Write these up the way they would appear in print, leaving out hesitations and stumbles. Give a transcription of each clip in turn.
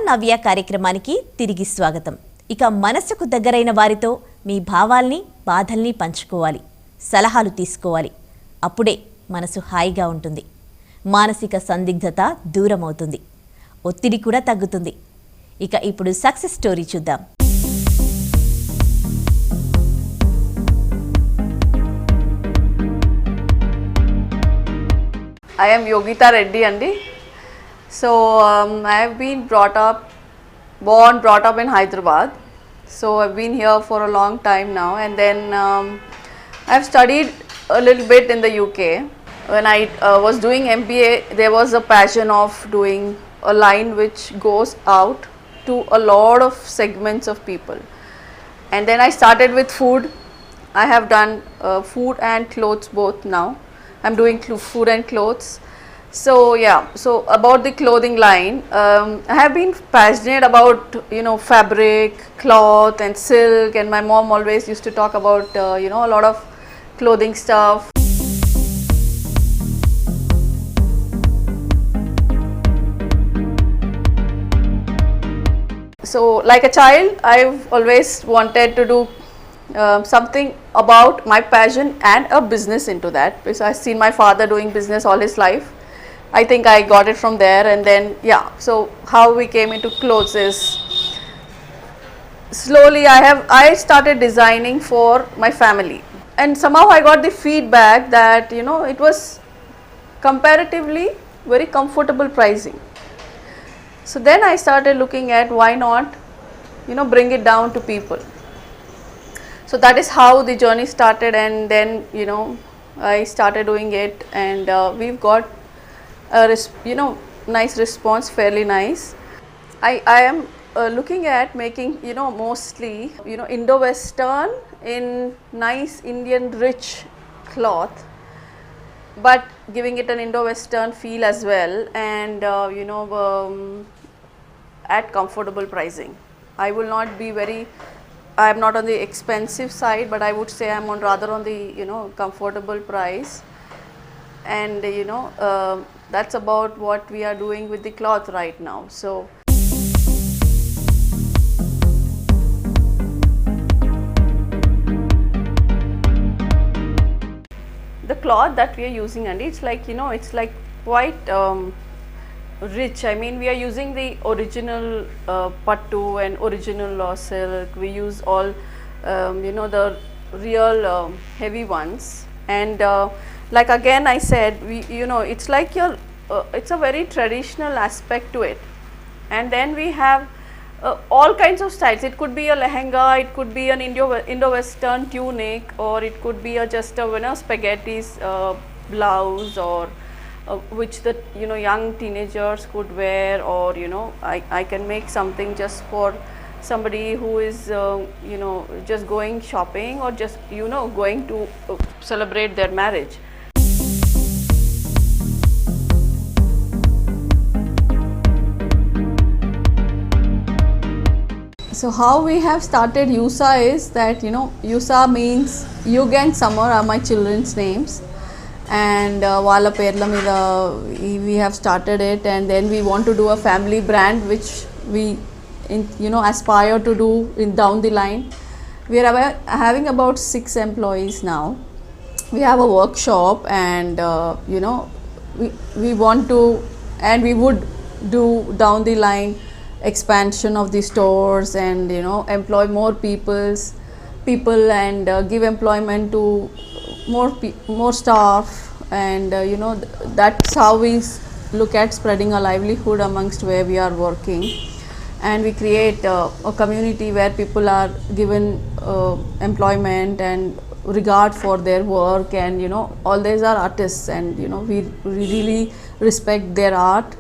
నవ్య కార్యక్రమానికి తిరిగి స్వాగతం. ఇక మనసుకు దగ్గరైన వారితో మీ భావాల్ని బాధల్ని పంచుకోవాలి, సలహాలు తీసుకోవాలి. అప్పుడే మనసు హాయిగా ఉంటుంది, మానసిక సందిగ్ధత దూరం అవుతుంది, ఒత్తిడి కూడా తగ్గుతుంది. ఇక ఇప్పుడు సక్సెస్ స్టోరీ చూద్దాం. I am Yogita Reddy Andi. So I have been brought up in Hyderabad. So I've been here for a long time now, and then I've studied a little bit in the UK. When I was doing MBA, there was a passion of doing a line which goes out to a lot of segments of people. And then I started with food. I have done food and clothes both now. I'm doing food and clothes. So yeah, so about the clothing line, I have been passionate about fabric, cloth and silk, and my mom always used to talk about a lot of clothing stuff. So like a child, I've always wanted to do something about my passion and a business into that, because I've seen my father doing business all his life. I think I got it from there, and then yeah, so how we came into clothes is slowly I started designing for my family, and somehow I got the feedback that it was comparatively very comfortable pricing. So then I started looking at why not bring it down to people. So that is how the journey started, and then I started doing it, and we've got a nice response, fairly nice. I am looking at making mostly Indo-Western in nice Indian rich cloth, but giving it an Indo-Western feel as well, and at comfortable pricing. I will not be I am not on the expensive side, but I would say I'm rather on the comfortable price, and that's about what we are doing with the cloth right now. So the cloth that we are using, and it's like it's like quite rich. I mean, we are using the original pattu and original silk. We use all the real heavy ones, and like again I said, we it's like it's a very traditional aspect to it. And then we have all kinds of styles. It could be a lehenga, it could be an Indo-Western tunic, or it could be just a spaghetti's blouse, or which the young teenagers could wear, or I can make something just for somebody who is just going shopping, or just going to celebrate their marriage. So how we have started Yusa is that Yusa means Yug and Summer are my children's names, and Wala Perla Mida we have started it, and then we want to do a family brand which we aspire to do down the line. We are having about 6 employees now. We have a workshop, and we want to, and we would do down the line expansion of the stores, and employ more people, and give employment to more staff, and that's how we look at spreading a livelihood amongst where we are working. And we create a community where people are given employment and regard for their work, and all these are artists, and we really respect their art,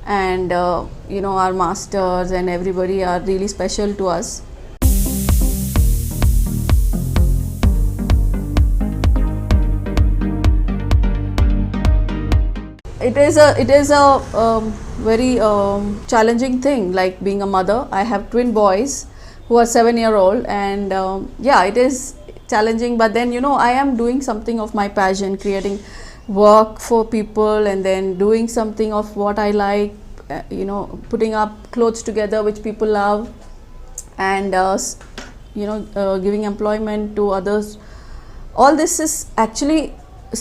and our masters and everybody are really special to us. It is a very challenging thing, like being a mother. I have twin boys who are 7-year-old, and yeah, it is challenging, but then I am doing something of my passion, creating work for people, and then doing something of what I like, putting up clothes together which people love, and giving employment to others. All this is actually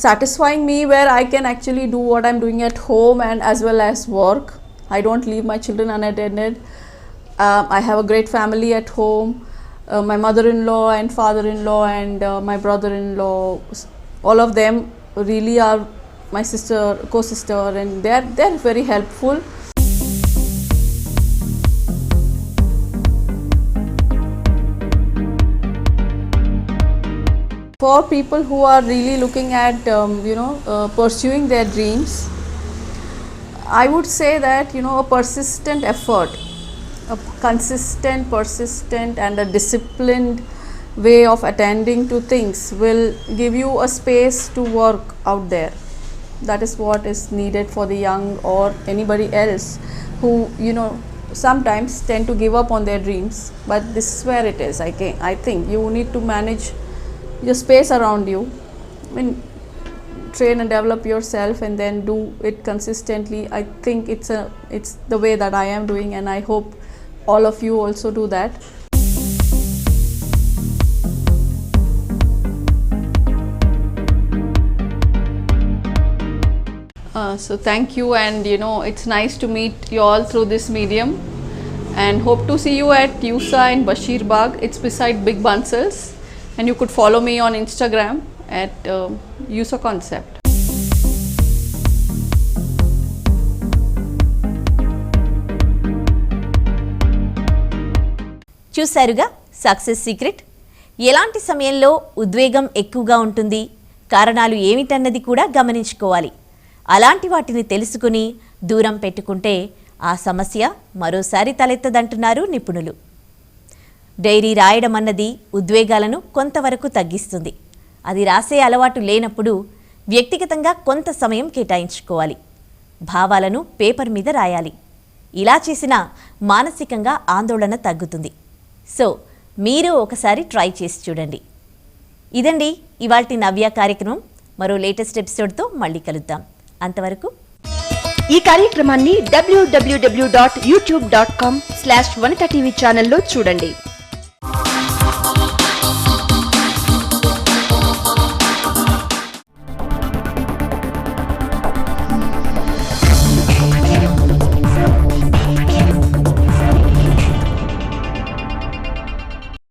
satisfying me, where I can actually do what I'm doing at home and as well as work. I don't leave my children unattended. I have a great family at home. My mother-in-law and father-in-law and my brother-in-law, all of them really are my co-sister, and they're very helpful. For people who are really looking at pursuing their dreams, I would say that a persistent effort, a consistent, persistent and a disciplined way of attending to things will give you a space to work out there. That is what is needed for the young or anybody else who sometimes tend to give up on their dreams. But this is where it is. I think you need to manage your space around you. Train and develop yourself and then do it consistently. I think it's the way that I am doing, and I hope all of you also do that. So thank you, and it's nice to meet you all through this medium, and hope to see you at USA in Bashir Bagh. It's beside Big Bansals, and you could follow me on Instagram at USA Concept. చూశారుగా success secret. ఎలాంటి సమయంలో ఉద్వేగం ఎక్కువగా ఉంటుంది, కారణాలు ఏమిటన్నది కూడా గమనించుకోవాలి. అలాంటి వాటిని తెలుసుకుని దూరం పెట్టుకుంటే ఆ సమస్య మరోసారి తలెత్తదంటున్నారు నిపుణులు. డైరీ రాయడం అన్నది ఉద్వేగాలను కొంతవరకు తగ్గిస్తుంది. అది రాసే అలవాటు లేనప్పుడు వ్యక్తిగతంగా కొంత సమయం కేటాయించుకోవాలి. భావాలను పేపర్ మీద రాయాలి. ఇలా చేసినా మానసికంగా ఆందోళన తగ్గుతుంది. సో మీరు ఒకసారి ట్రై చేసి చూడండి. ఇదండి ఇవాల్టి నవ్య కార్యక్రమం. మరో లేటెస్ట్ ఎపిసోడ్తో మళ్ళీ కలుద్దాం. అంతవరకు ఈ కార్యక్రమాన్ని www.youtube.com/vanita TV ఛానల్లో చూడండి.